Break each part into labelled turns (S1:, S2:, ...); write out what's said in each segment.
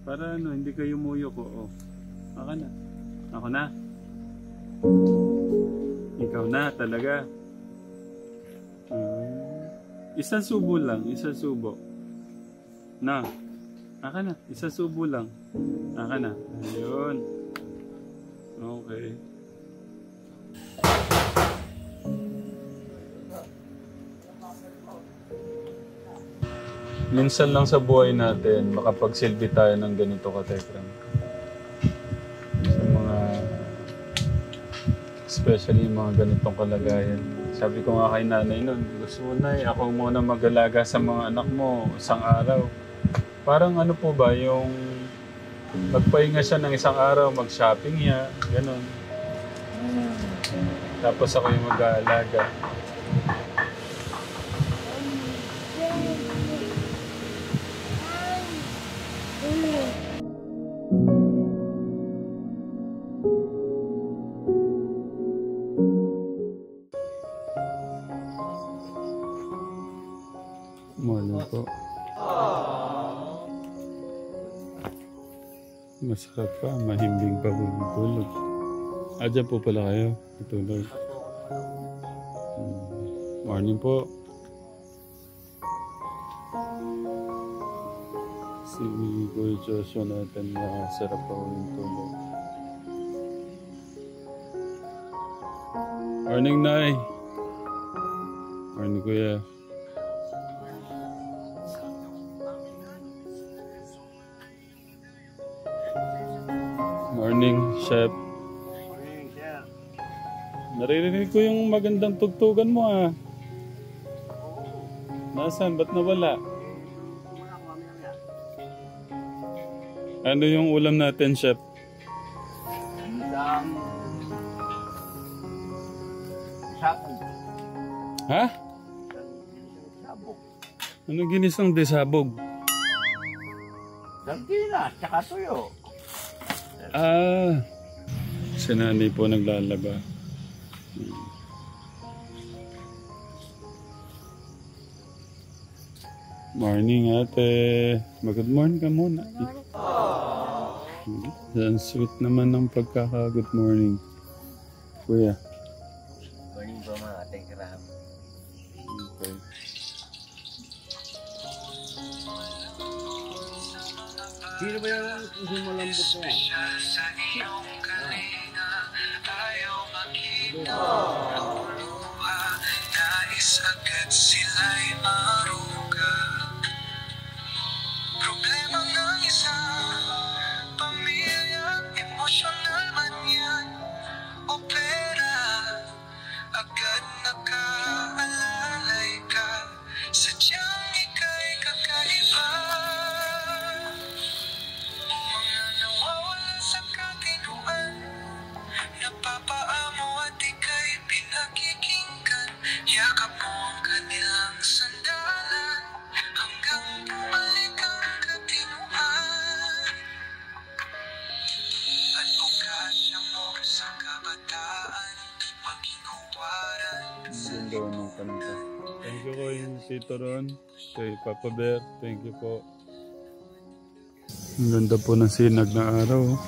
S1: Para ano, hindi kayo muyo ko. Oh. Ako na. Ako na. Ikaw na talaga. Isang subo lang, isang subo. Na. Aka na, isang subo lang. Aka na. Ayun. Okay. Minsan lang sa buhay natin, makapagsilbi tayo ng ganito katekram. Sa mga, especially yung mga ganitong kalagayan. Sabi ko nga kay nanay nun, gusto mo na ako muna mag-alaga sa mga anak mo isang araw. Parang ano po ba, yung magpahinga siya ng isang araw, mag-shopping niya, gano'n. Tapos ako yung mag-aalaga. Morning po. Masarap pa, mahimbing pa po yung tulog. Dyan po pala kayo, matulog. Morning po. Si Kuya Joshua natin, masarap pa po yung tulog. Morning, Nay. Morning, Kuya. Morning, Chef.
S2: Morning, Chef.
S1: Naririnig ko yung magandang tugtugan mo ah. Nasaan? Ba't nawala? Ano yung ulam natin, Chef?
S2: Sabog.
S1: Ha?
S2: Sabog.
S1: Anong ginisang desabog?
S2: Sardinas, tsaka tuyo.
S1: Si nanay po naglalaba. Morning, ate. Good morning ka muna. Ang sweet naman ng pagkaka-good morning. Kuya.
S2: Morning po mga katekram.
S1: Okay.
S2: Sino ba yung sumalambot na yan?
S3: Nais agad sila'y maruga. Problema ng isang pamilya, emosyonal man yan o pera. Agad nakaalalay ka, sadyang ika'y kakaiba. Mga nawawala sa katinuan, napapaamo at ika'y pinakikinggan. Yakap mo ang kanilang sandalan, hanggang bumalik ang katinuan. At pagkasya mo sa kabataan, maging huwaran.
S1: Ang ganda ng kanta. Thank you ko yung Tito Ron, kay Papa Bear. Thank you po. Ang ganda po ng sinag na araw.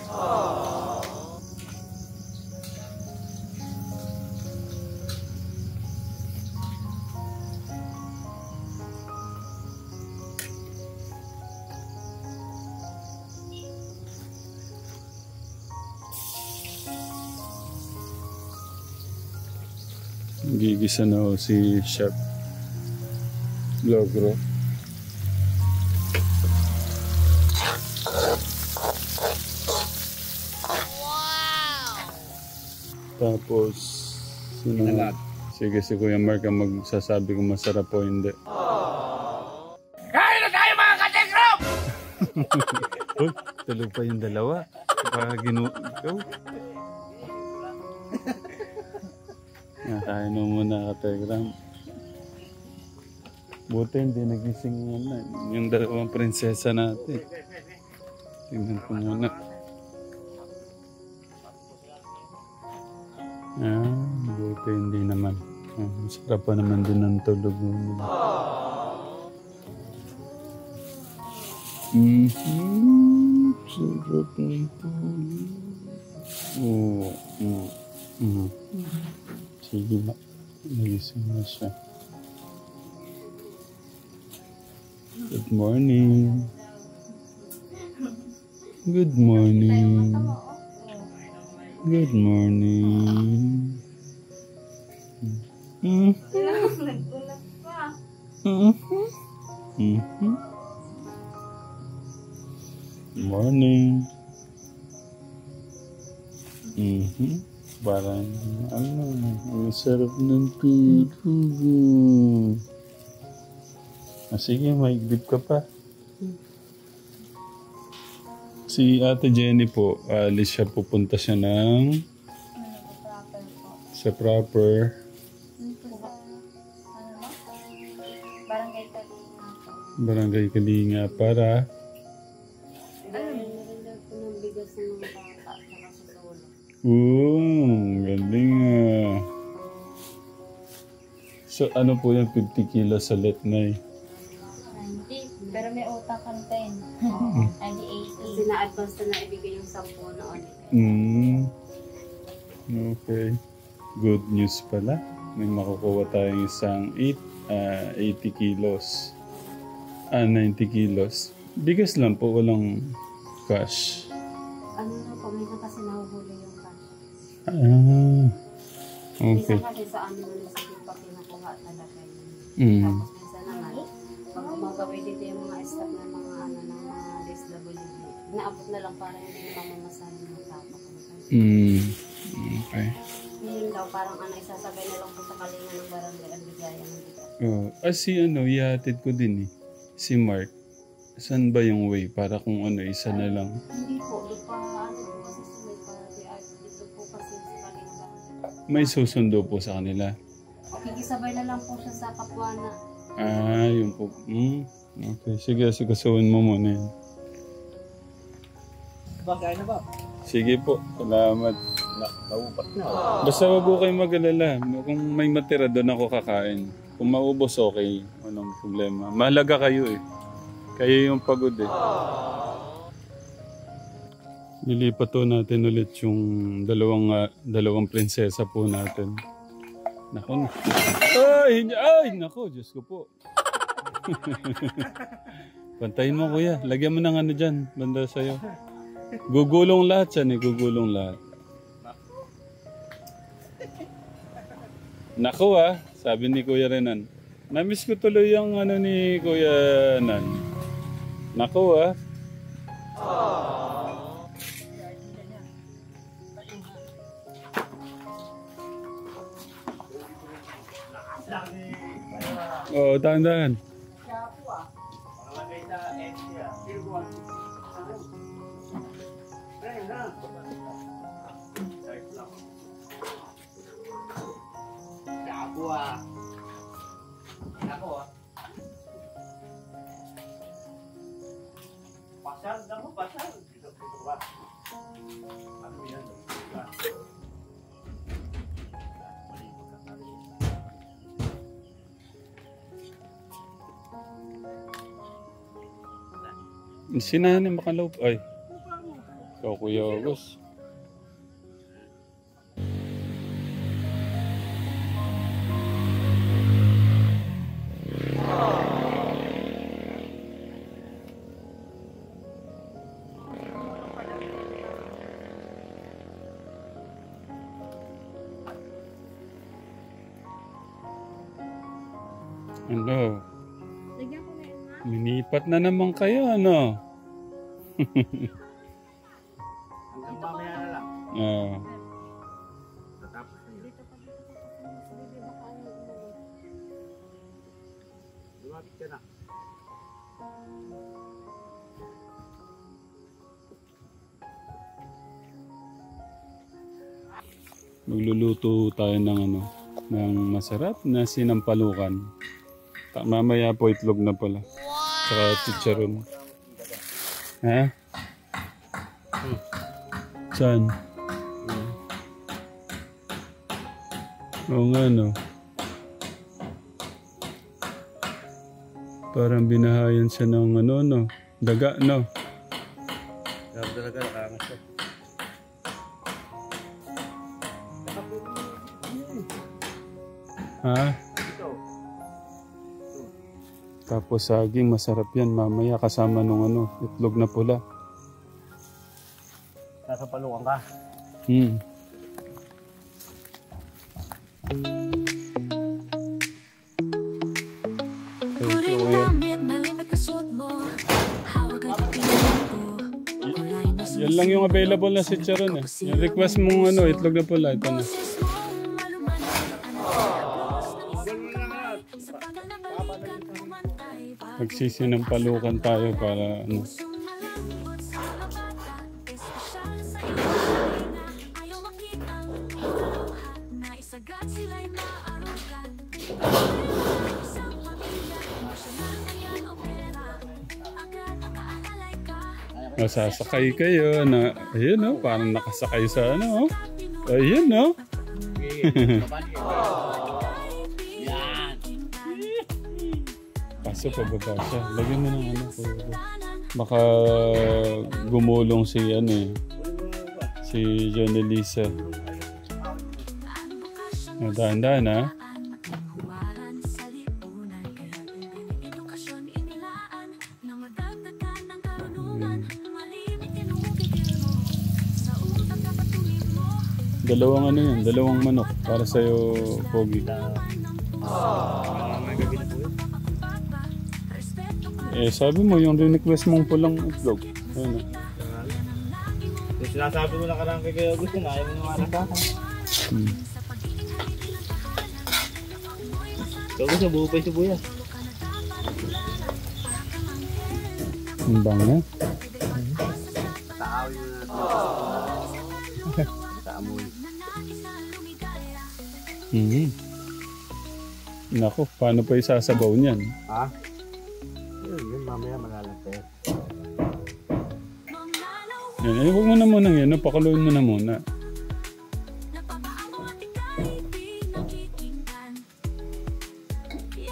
S1: Gigisa na ho si Chef Logro. Tapos sino? Sige, si Kuya Mark ang magsasabi kung masarap o hindi.
S2: Kain na tayo mga katekram!
S1: Uy, tulog pa yung dalawa. Baka ikaw. Kain mo muna katekram. Buti hindi nagising muna yung dalawang prinsesa natin. Tingnan ko muna. Buti hindi naman. Masarap pa naman din ang tulog mo. sarap ng tulog. Oo. Sige ba? Nagising na siya. Good morning. Good morning. Good morning.
S4: Nagtulog pa.
S1: Morning. Parang, ang sarap ng tulog. Sige, maigdip ka pa. Si Ate Jenny po, alis siya, pupunta siya ng
S4: Proper po.
S1: sa proper
S4: Barangay Kalinga po.
S1: Barangay Kalinga para
S4: Narinig po ng bigas ng mga bata at saka sa solo.
S1: galing So ano po yung 50 kilos ulit na
S4: 90. Pero may utang kang 10. Ay, di 80.
S5: Kasi na-advance na ibigay yung 10 na ulit.
S1: Okay. Good news pala. May makukuha tayong isang 80 kilos. 90 kilos. Bigas lang po, walang cash.
S5: Ano na po, minsan kasi nahuhuli yung cash.
S1: Okay.
S5: Minsan kasi sa amin na sa pa kinukuha talaga yun. Tapos minsan naman, pag gumagawin dito yung mga staff ng mga ano ng mga DSWD, naabot na lang para hindi mamamasahin ng tapa.
S1: Okay.
S5: Yun daw, parang isasabay na lang po sa kalinga ng barangay ang bigayan ng bigas.
S1: Si ihatid ko din si Mark. Saan ba yung way? Para kung isa na lang.
S5: Hindi po, doon pa po kasi sumay para dito po kasi sa kalinga barangay.
S1: May susundo po sa kanila.
S5: Kikisabay na lang po siya sa Kapuana.
S1: Yun po. Okay, sige, sigasuhin mo muna yan.
S2: Bagay na ba?
S1: Sige po, salamat.
S2: Naupat na.
S1: Basta wag ko kayong mag-alala. Kung may matira doon ako kakain. Kung maubos, okay. Anong problema. Mahalaga kayo Kayo yung pagod Nilipat po natin ulit yung dalawang prinsesa po natin. Nako na. Ay, nako, Diyos ko po. Pantayin mo kuya. Lagyan mo ng dyan. Banda sa'yo. Gugulong lahat yan gugulong lahat. Nako sabi ni Kuya Renan. Namiss ko tuloy yung ni Kuya Nan. Nako Dahan-dahan.
S2: Pasal, naku, pasal. Dito ba? Ano yan?
S1: Sinani makalaw. Ay. Ikaw, Kuya August. Ano?
S5: Lagyan ko na yun, ma.
S1: Minipat na naman kayo, ano?
S2: Hanggang mamaya na lang. Tatapos na yun. Lumapit ka na.
S1: Magluluto tayo ng ng masarap na sinampalukan. Mamaya po itlog na pala. Saka chicharon. Ha? Saan? Oo nga Parang binahayan siya ng daga
S2: Grabe talaga, nakaangas ko.
S1: Ha? Tapos saging, masarap yan. Mamaya kasama nung itlog na pula.
S2: Nasa palukan ka.
S1: Hmm. Yan lang yung available na si Charon eh. Yung request mong itlog na pula, ito na. Nagsisinampalukan tayo para masasakay kayo na, ayun parang nakasakay sa ayun kaso pababa siya, lagyan mo ng baka gumulong si si John Elisa. Dahan-dahan ha. Dalawang dalawang manok para sa'yo, Pogi. Sabi mo yung request mong pulang itlog. Ayun
S2: Yung sinasabi mo na karang kay August na ayaw mo naman sa akin. August, nabuo pa yung sibuyas.
S1: Ang bango.
S2: Taaw yun na. Taamoy.
S1: Naku, paano pa isasabaw niyan?
S2: Ha? Yun, mamaya malalapit.
S1: Yan, huwag mo na muna yan, pakuluin mo na muna.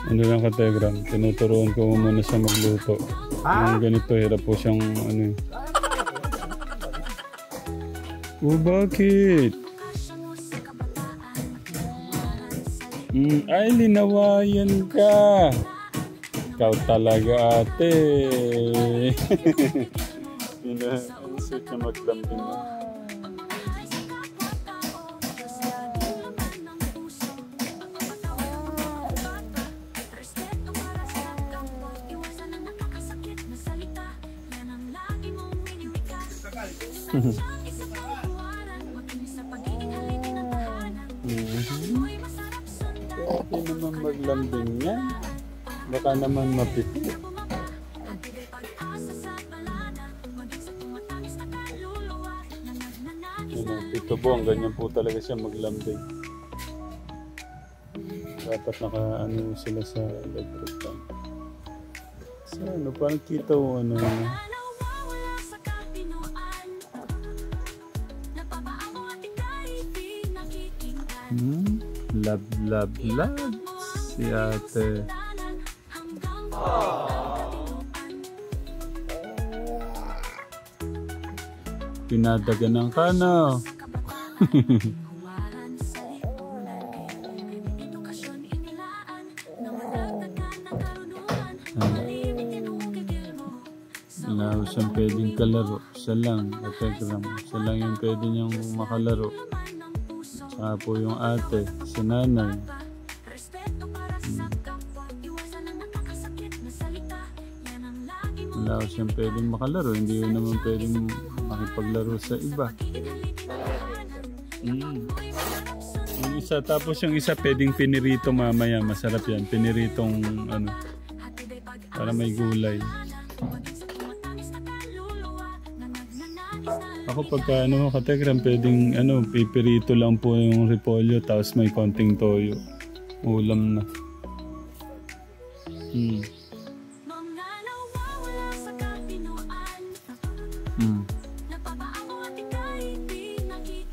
S1: Ano lang ka, Tegram, tinuturuan ko muna siya magluto. Yung ganito, hirap po siyang bakit? Ay, linawayan ka. Ikaw talaga, ate. Sweet na maglamping mo. Hindi naman maglambing yan. Baka naman mapiti. Ito po, ganyan po talaga siya maglambing. Dapat naka sila sa electric fan. So parang kita o love si ate. Pinadaganan ka na. Wala siyang pwedeng kalaro. Siya lang, Kategram. Siya lang yung pwede niyang makalaro. Saka po yung ate, si nanay. Wala siyang pwedeng makalaro. Hindi yun naman pwedeng makipaglaro sa iba. Yung isa, tapos yung isa pwedeng pinirito mamaya. Masarap yan. Piniritong para may gulay. Ako pagka Kategram, pwedeng pipirito lang po yung repolyo tapos may konting toyo. Ulam na.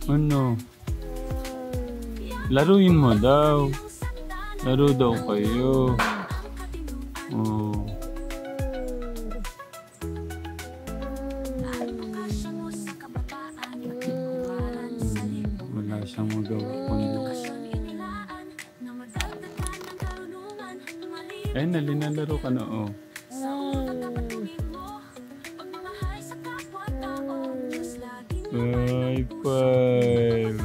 S1: Ano? Laruin mo daw. Laro daw kayo. Oh. siyang magawa. Kundi. Ay, nalinalaro ka na, oh. Ay, five.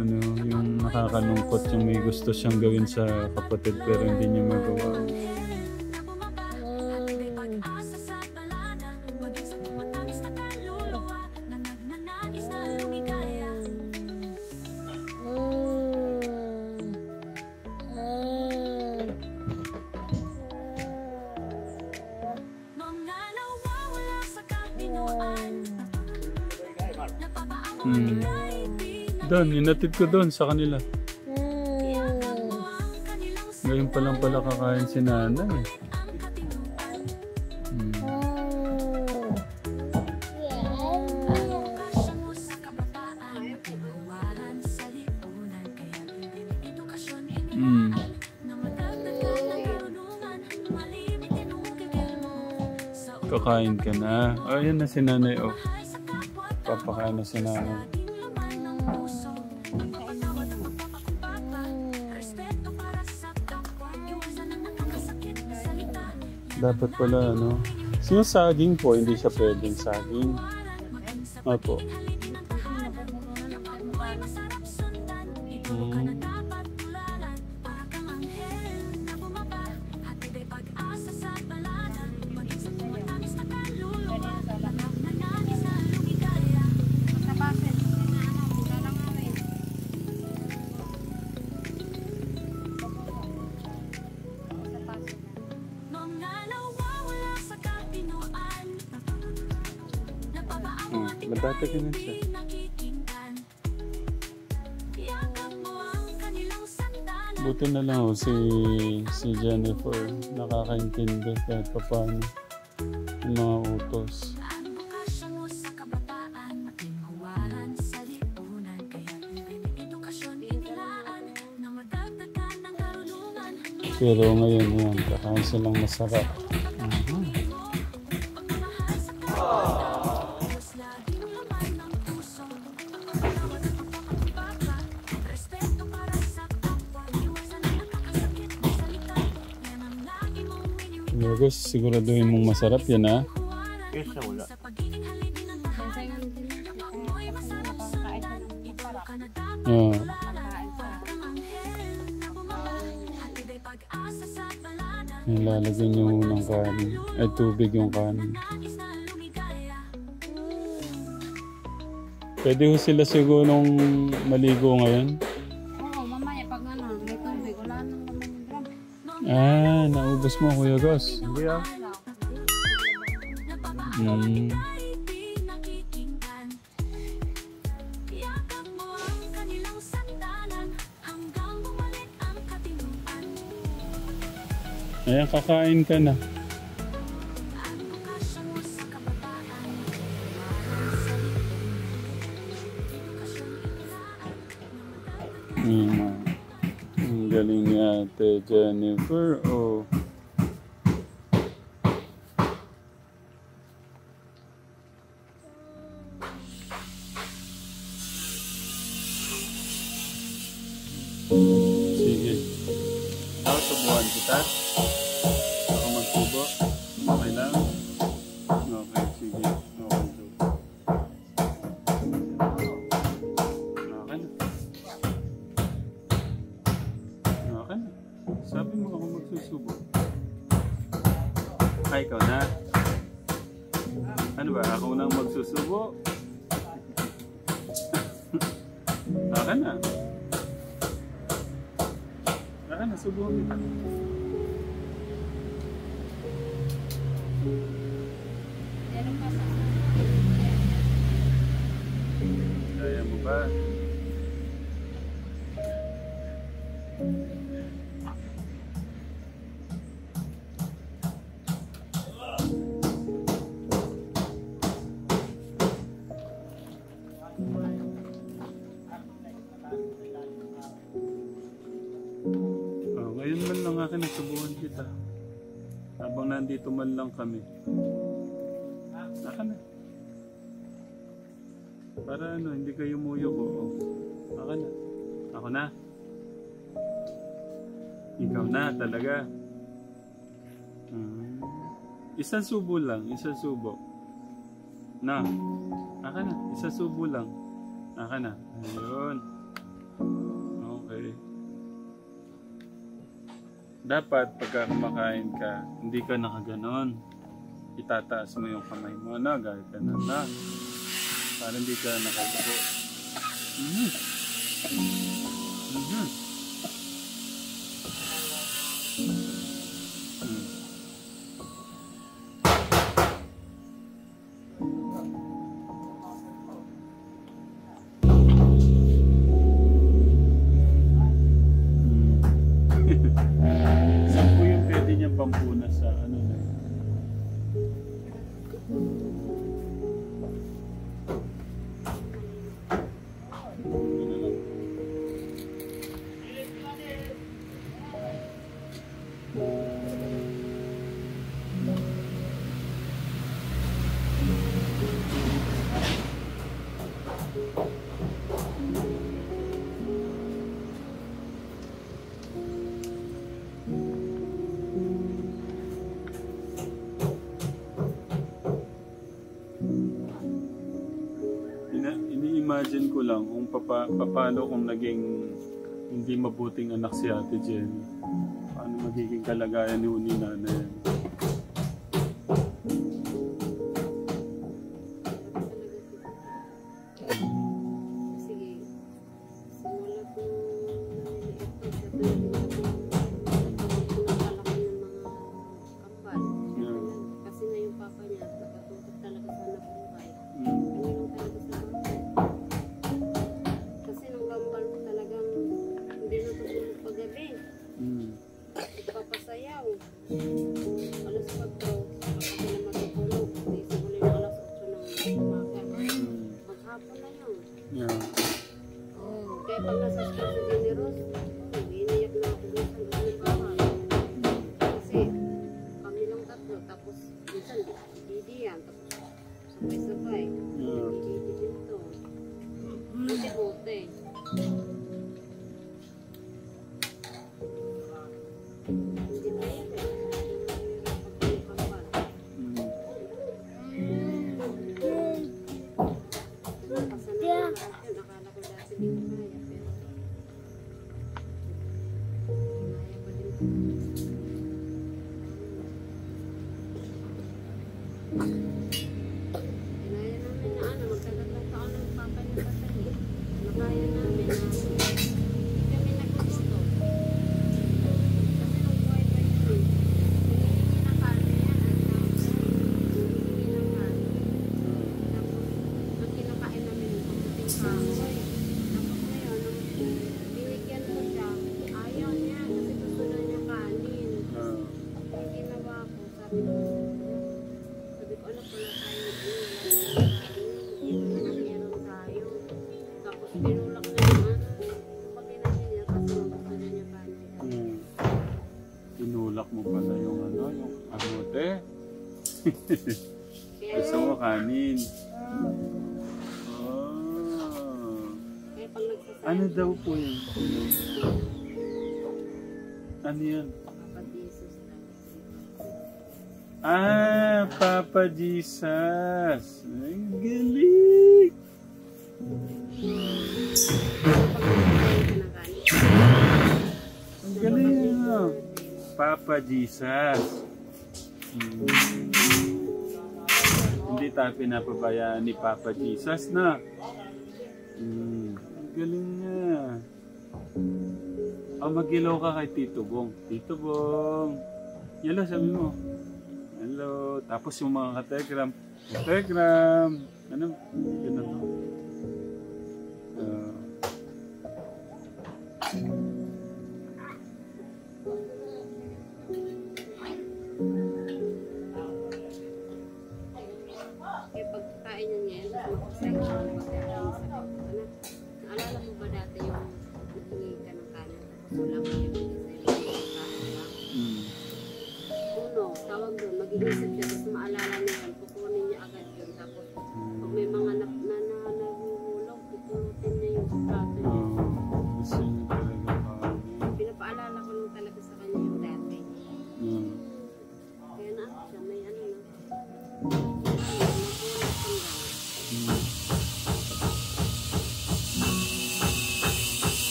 S1: Ano, yung nakakalungkot yung may gusto siyang gawin sa kapatid pero hindi niya magawa. Doon, inatid ko doon sa kanila. Ngayon pa lang pala kakain si nanay. Kakain ka na. Oh, yan na si nanay. Oh. Papakain na si nanay. Dapat pala, ano? Yung saging po, hindi siya pwedeng saging. Opo. Madata ka na siya. Buti na lang oh, si Jennifer nakakaintindi kahit pa paano yung mga utos. Pero ngayon yan, kakain silang masarap. August, siguraduhin mong masarap yan, ha?
S2: Yes, wala.
S1: Oo. Nilalagyan niyo ng kanin. Ay, tubig yung kanin. Pwede ho sila sigurong maligo ngayon?
S5: Oo, mamaya pag ano, may tubig, wala nang naman yung drum.
S1: Ah, naubos mo, Kuya Gus.
S2: Hindi ah.
S1: Ayan, kakain ka na. Ang galing ni Ate Jennifer. Oh. Sige. Ako subuhan kita. Ako magsubo. Okay lang. Okay, sige. Okay, do. Okay na. Okay na. Sabi mo ako magsusubo. Ay, ikaw na. Ano ba? Ako nang magsusubo. Okay na. Okay na, subuhan kita. Kaya mo ba? akin, nasubuhan kita. Habang nandito man lang kami. Aka na. Para ano, hindi kayo muyok. Oo. Aka na. Ako na. Ikaw na talaga. Isang subo lang, isang subo. Na. Aka na, isang subo lang. Aka na. Ayun. Okay. Dapat pagka kumakain ka, hindi ka nakaganon. Itataas mo yung kamay mo na, gaya ka na na. Para hindi ka nakagago. Saan po yung pwede niyang pampunas sa ano na yun? Ini-imagine ko lang kung paano kung naging hindi mabuting anak si Ate Jenny. Paano magiging kalagayan ni nanay. Tinulak mo pala yung ano, yung amote. Gusto mo kanin. Oh. Ano daw po yun? Ano yan? Ah, Papa Jesus. Ay, galing. Ang galing ano? Papa Jesus. Hindi tayo pinapabayaan ni Papa Jesus na. Ang galing niya. Mag-ilaw ka kay Tito Bong. Tito Bong. Yala, sabi mo. Hello. Tapos yung mga kategram. Kategram. Ano? Ganun.
S5: Pagkain niya ngayon, naalala mo ba dati yung naghingi ka ng kanin tapos wala mo yung pagkain?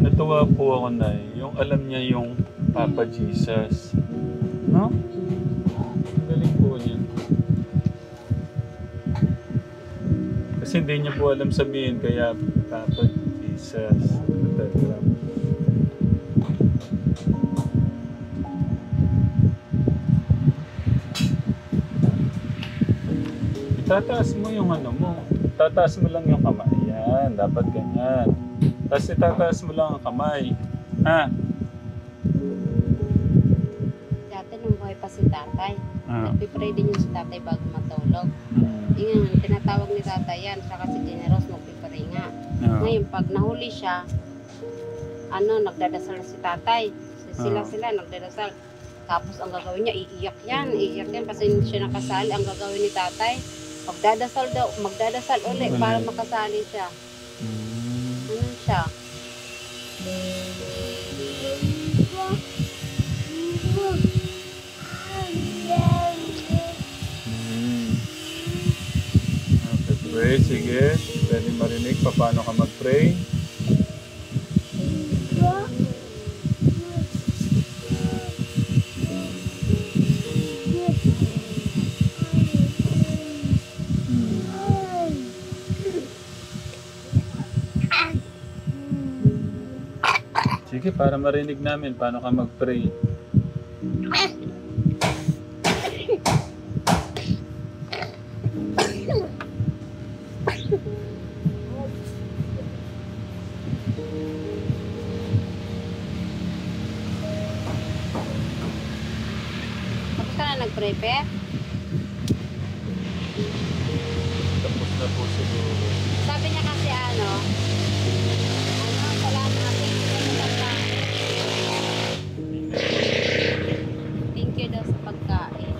S1: Natuwa po ako na yung alam niya yung Papa Jesus. No? Galing po niya. Kasi hindi niya po alam sabihin kaya Papa Jesus. Itataas mo yung ano mo. Tataas mo lang yung kamay. Yan, dapat ganyan. Tapos itataas mo lang ang kamay. Ha?
S5: Dati nung buhay pa si tatay, nagpipray din yun si tatay bago matulog. Yung tinatawag ni tatay yan, saka si Generos magpipray nga. Ngayon, pag nahuli siya, nagdadasal si tatay. Sila nagdadasal. Tapos ang gagawin niya, iiyak yan kasi hindi siya nakasali. Ang gagawin ni tatay, magdadasal ulit para makasali siya. Ano siya?
S1: Okay, pray. Sige. Pwede marinig pa paano ka mag-pray. Sige, para marinig namin paano ka mag-pray.
S5: Tapos ka na nag-prepare?
S1: Tapos na po siguro.
S5: Sabi niya kasi salamat. Thank you daw sa pagkain.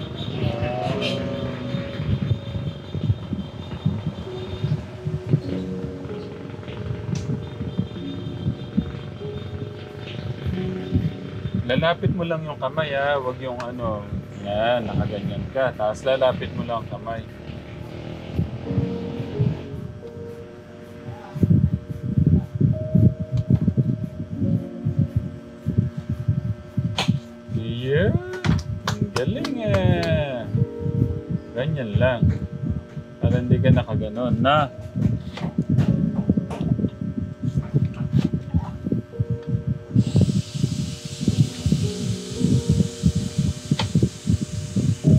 S1: Lalapit mo lang yung kamay ha, wag yung yan, nakaganyan ka. Tapos lalapit mo lang ang kamay. Yeah, ang galing eh. Ganyan lang. Para hindi ka nakaganon na.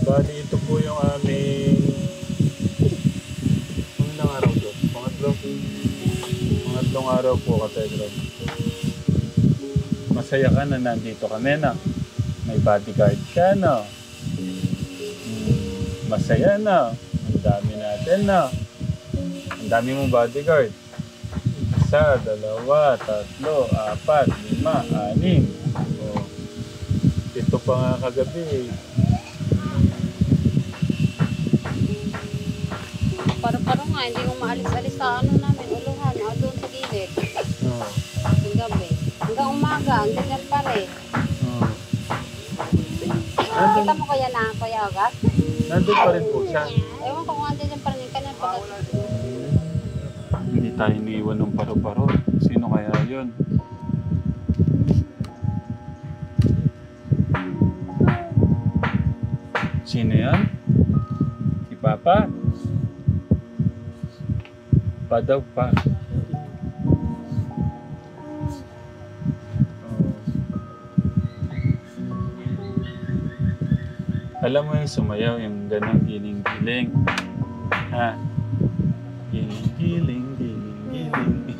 S1: Bali, ito po yung aming ilang araw to? Pangatlong araw po, Kategram. Masaya ka na nandito kami na. May bodyguard ka, no? Masaya, no? Ang dami natin, no? Ang dami mong bodyguard. 1, 2, 3, 4, 5, 6. Oh. Ito pa nga kagabi.
S5: Paro-paro nga, hindi mo maalis-alis sa namin, uluhan, doon sa gilid. Hanggang gabi. Hanggang umaga, ang ganyan pa rin. Kita mo kaya na, Kuya Agat?
S1: Nandun pa rin po siya.
S5: Ewan ko kung andyan pa rin yung kanya pag...
S1: Hindi tayo iniiwan ng paro-paro. Sino kaya yun? Sino yan? Si Papa? Pa daw pa. Alam mo yung sumayaw, yung ganang giling-giling. Ha? Giling-giling, giling-giling.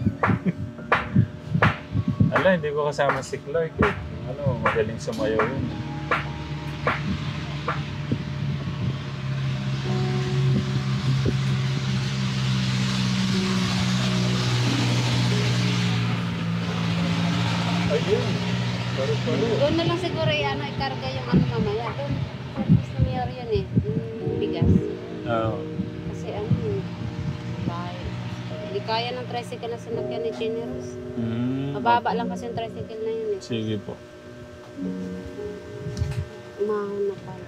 S1: Ala, hindi ko kasama si Clark eh. Magaling sumayaw yun. yun. Paru-paro.
S5: Doon na lang siguro ikarga yung ano mamaya. Doon, purpose na mayor yun eh. Yung bigas.
S1: Oo.
S5: Kasi ano eh. Bahay. Hindi kaya ng tricycle na sinakyan ni Generous. Mababa lang kasi yung tricycle na yun eh.
S1: Sige po.
S5: Umahon na pala.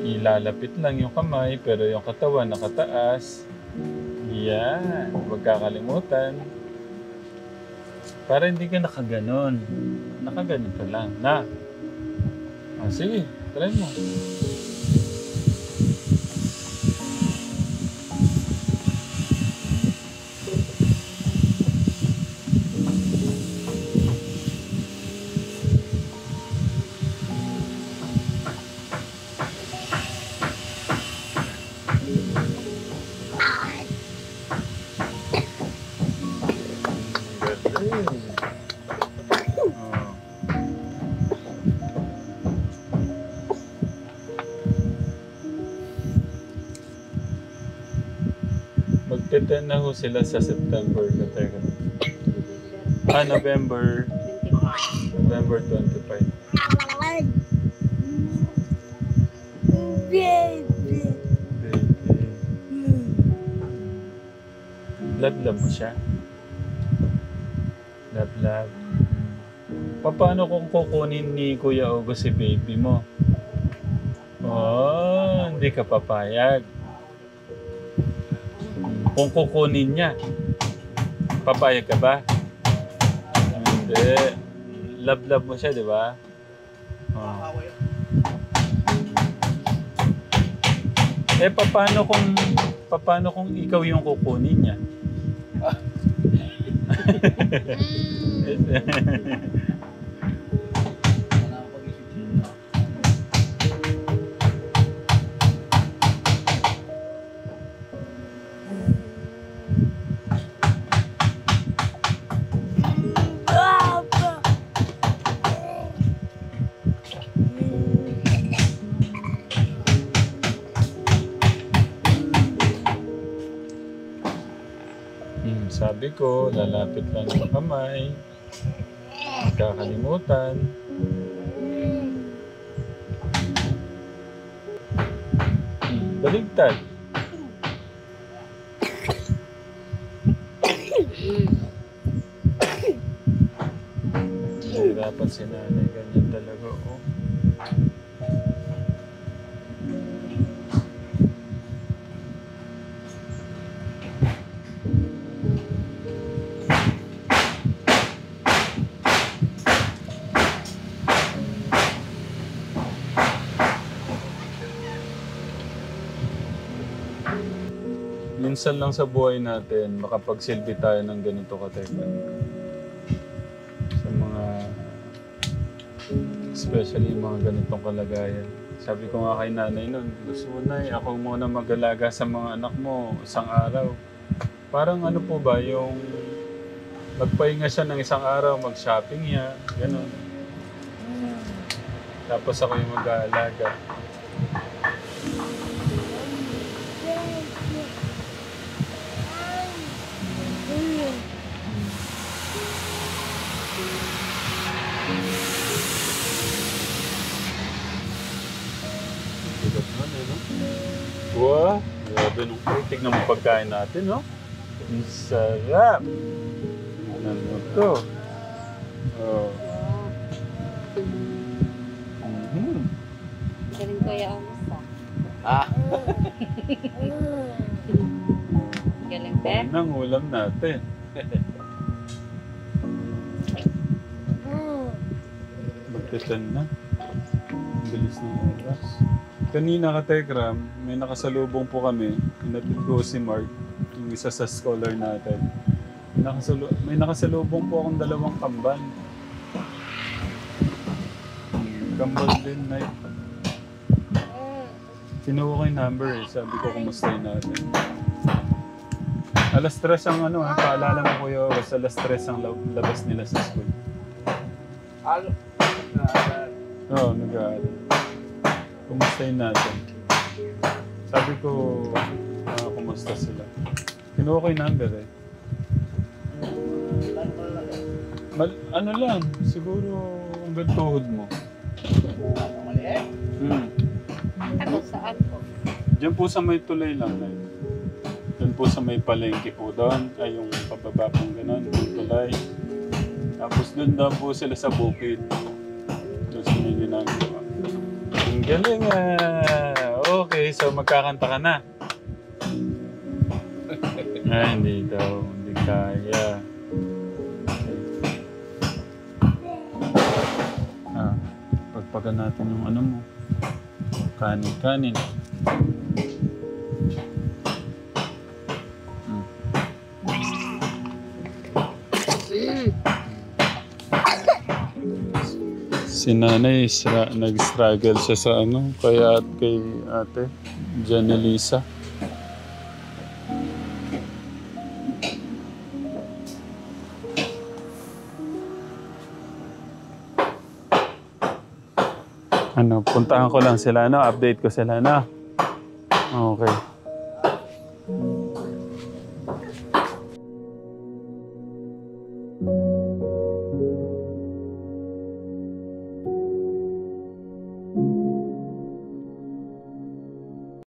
S1: Ilalapit lang yung kamay, pero yung katawan nakataas. Yan. Huwag kakalimutan. Para hindi ka nakaganon. Nakaganon ka lang. Na. Sige. Try mo. Magte-10 na ho sila sa September ka, teka. November
S5: 25.
S1: November 25. Baby. Love mo siya? Love. Paano kung kukunin ni Kuya August si baby mo? Oh, hindi ka papayag. Kung kukunin niya, papayag ka ba? Hindi. Love mo siya, di ba? Oh. Paano kung ikaw yung kukunin niya? Sabi ko, lalapit lang yung kamay. Kakalimutan. Baligtad. Nahirapan si nanay. Ganyan talaga, oh. Minsan lang sa buhay natin, makapagsilbi tayo ng ganito kateka. Sa mga, especially yung mga ganitong kalagayan. Sabi ko nga kay nanay nun, gusto mo na ako muna mag-alaga sa mga anak mo isang araw. Parang ano po ba, yung magpahinga siya ng isang araw, mag-shopping niya, gano'n. Tapos ako yung mag-aalaga. Wow! Grabe nung tignan mo pagkain natin, no? Ang sarap! Ano to? Oh.
S5: Galing Kuya August ah. Galing te.
S1: Nang ulam natin. Magtitan na. Ang bilis ng oras. Kanina ka Tekram, may nakasalubong po kami. Inatid ko si Mark, yung isa sa scholar natin. May nakasalubong po akong 2 kambal. Kambal din na yun. Kinuha ko yung number eh. Sabi ko, kumustahin natin. Alas 3 ang ano ha. Paalala mo kuya, basta alas 3 ang labas nila sa school. Oo, nag-aaral. Kumustahin natin. Sabi ko, kumusta sila. Kinuha ko yung number eh. Ano lang, siguro hanggang tuhod mo.
S2: Ano maliit?
S5: Ano saan po?
S1: Diyan po sa may tulay lang, Nay. Diyan po sa may palengke po doon. Ay, yung pababa pong gano'n, yung tulay. Tapos doon daw po sila sa bukid. Doon sa may ginagawa. Ang galing Okay, so magkakanta ka na. Hindi daw. Hindi kaya. Pagpagan natin yung ano mo. Kanin. Si nanay, nag-struggle siya sa ano, kaya at kay ate, Janelisa. Puntahan ko lang sila, update ko sila, Okay.